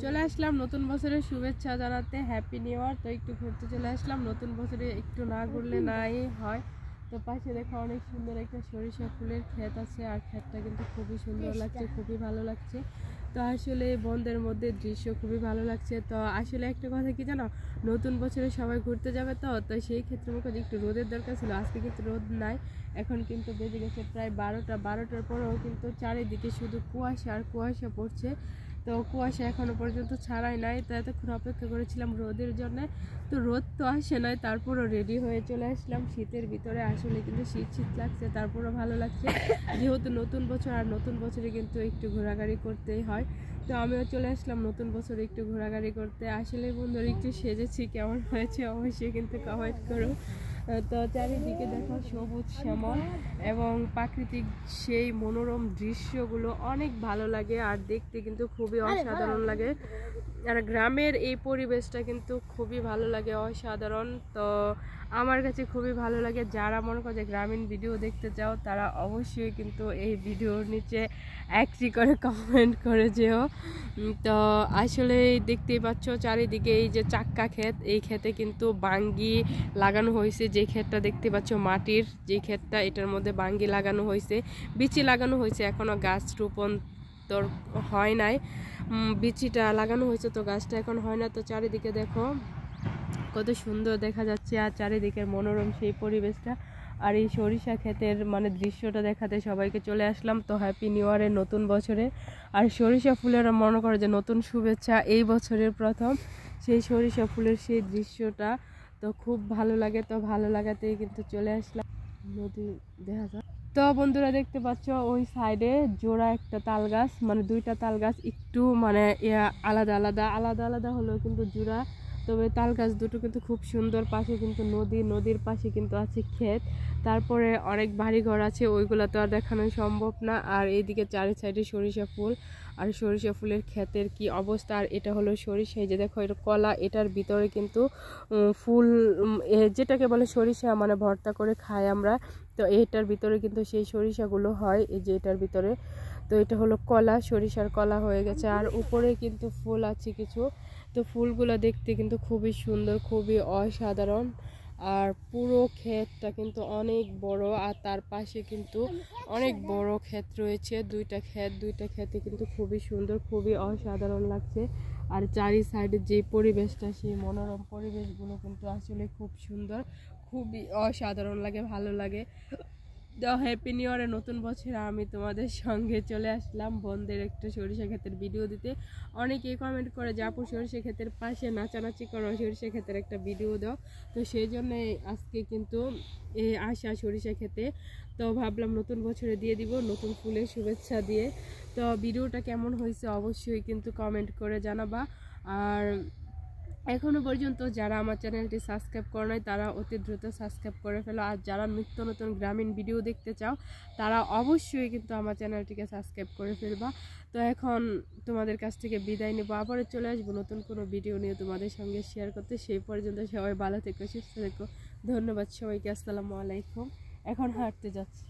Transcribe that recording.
চলে আসলাম নতুন বছরের শুভেচ্ছা জানাতে, হ্যাপি নিউ ইয়ার। তো একটু ঘুরতে চলে আসলাম, নতুন বছরে একটু না ঘুরলে নাই হয়। তো পাশে দেখো অনেক সুন্দর একটা সরিষা ফুলের ক্ষেত আছে, আর ক্ষেতটা কিন্তু খুবই সুন্দর লাগছে, খুবই ভালো লাগছে। তো আসলে বন্ধের মধ্যে দৃশ্য খুবই ভালো লাগছে। তো আসলে একটা কথা কি জানো, নতুন বছরে সবাই ঘুরতে যাবে, তো সেই ক্ষেত্রে মুখে একটু রোদের দরকার ছিল, আজকে কিন্তু রোদ নাই। এখন কিন্তু বেজে গেছে প্রায় 12টার পরেও কিন্তু চারিদিকে শুধু কুয়াশা আর কুয়াশা পড়ছে। তো কুয়াশা এখনো পর্যন্ত ছাড়াই নাই, তো এতক্ষণ অপেক্ষা করেছিলাম রোদের জন্য। তো রোদ তো আসে নাই, তারপরও রেডি হয়ে চলে আসলাম শীতের ভিতরে। আসলে কিন্তু শীত শীত লাগছে, তারপরও ভালো লাগছে, যেহেতু নতুন বছর, আর নতুন বছরে কিন্তু একটু ঘোরাঘুরি করতেই হয়। তো আমিও চলে আসলাম নতুন বছরে একটু ঘোরাঘুরি করতে। আসলে বন্ধুরা একটু সেজেছি, কেমন হয়েছে অবশ্যই কিন্তু কমেন্ট করো। তো চারিদিকে দেখো সবুজ শ্যামল এবং প্রাকৃতিক সেই মনোরম দৃশ্যগুলো অনেক ভালো লাগে, আর দেখতে কিন্তু খুবই অসাধারণ লাগে। আর গ্রামের এই পরিবেশটা কিন্তু খুবই ভালো লাগে, অসাধারণ। তো আমার কাছে খুবই ভালো লাগে। যারা মনে করে যে গ্রামীণ ভিডিও দেখতে চাও, তারা অবশ্যই কিন্তু এই ভিডিওর নিচে একটি করে কমেন্ট করে যেও। তো আসলে দেখতেই পাচ্ছ চারিদিকে এই যে চাক্কা ক্ষেত, এই ক্ষেতে কিন্তু বাঙ্গি লাগানো হয়েছে। যে ক্ষেতটা দেখতে পাচ্ছ মাটির যে ক্ষেতটা, এটার মধ্যে বাঙ্গি লাগানো হয়েছে, বিচি লাগানো হয়েছে, এখনো গাছ রোপণ তোর হয় নাই। বিচিটা লাগানো হয়েছে, তো গাছটা এখন হয় না। তো চারিদিকে দেখো কত সুন্দর দেখা যাচ্ছে, আর চারিদিকের মনোরম সেই পরিবেশটা। আর এই সরিষা ক্ষেতের মানে দৃশ্যটা দেখাতে সবাইকে চলে আসলাম। তো হ্যাপি নিউ ইয়ারের নতুন বছরে। আর সরিষা ফুলের মনে করে যে নতুন শুভেচ্ছা এই বছরের প্রথম, সেই সরিষা ফুলের সেই দৃশ্যটা তো খুব ভালো লাগে। তো ভালো লাগাতেই কিন্তু চলে আসলাম, নদী দেখা যায়। তো বন্ধুরা দেখতে পাচ্ছ ওই সাইডে জোড়া একটা তাল গাছ, মানে দুইটা তাল গাছ, একটু মানে আলাদা আলাদা আলাদা আলাদা হলেও কিন্তু জোড়া। তবে তাল গাছ দুটো কিন্তু খুব সুন্দর। পাশে কিন্তু নদী, নদীর পাশে কিন্তু আছে ক্ষেত, তারপরে অনেক বাড়ি ঘর আছে, ওইগুলো তো আর দেখানো সম্ভব না। আর এইদিকে চারি সাইডে সরিষা ফুল, আর সরিষা ফুলের ক্ষেতের কি অবস্থা। আর এটা হলো সরিষা, এই যে দেখো এটা কলা, এটার ভিতরে কিন্তু ফুল, যেটাকে বলে সরিষা মানে ভর্তা করে খাই আমরা। তো এটার ভিতরে কিন্তু সেই সরিষাগুলো হয়, এই যে এটার ভিতরে। তো এটা হলো কলা, সরিষার কলা হয়ে গেছে। আর উপরে কিন্তু ফুল আছে কিছু। তো ফুলগুলো দেখতে কিন্তু খুবই সুন্দর, খুবই অসাধারণ। আর পুরো ক্ষেতটা কিন্তু অনেক বড়, আর তার পাশে কিন্তু অনেক বড় ক্ষেত রয়েছে, দুইটা ক্ষেতে কিন্তু খুবই সুন্দর, খুবই অসাধারণ লাগছে। আর চারি সাইডে যে পরিবেশটা, সেই মনোরম পরিবেশগুলো কিন্তু আসলে খুব সুন্দর, খুবই অসাধারণ লাগে, ভালো লাগে। তো হ্যাপি নিউ ইয়ারের নতুন বছরে আমি তোমাদের সঙ্গে চলে আসলাম বন্ধের একটা সরিষা ক্ষেতের ভিডিও দিতে। অনেকেই কমেন্ট করে যে আপু সরিষা ক্ষেতের পাশে নাচানাচি করো, সরিষা ক্ষেতের একটা ভিডিও দাও। তো সেই জন্য আজকে কিন্তু আসা সরিষা ক্ষেতে। তো ভাবলাম নতুন বছরে দিয়ে দিব নতুন ফুলের শুভেচ্ছা দিয়ে। তো ভিডিওটা কেমন হয়েছে অবশ্যই কিন্তু কমেন্ট করে জানাবা। আর এখনো পর্যন্ত যারা আমার চ্যানেলটি সাবস্ক্রাইব করে নাই, তারা অতি দ্রুত সাবস্ক্রাইব করে ফেলো। আর যারা নিত্য নতুন গ্রামীণ ভিডিও দেখতে চাও, তারা অবশ্যই কিন্তু আমার চ্যানেলটিকে সাবস্ক্রাইব করে ফেলবা। তো এখন তোমাদের কাছ থেকে বিদায় নেবো, আবারও চলে আসবো নতুন কোনো ভিডিও নিয়ে তোমাদের সঙ্গে শেয়ার করতে। সেই পর্যন্ত সবাই ভালো থেকো, সুস্থ থেকো। ধন্যবাদ সবাইকে, আসসালামু আলাইকুম। এখন হাঁটতে যাচ্ছি।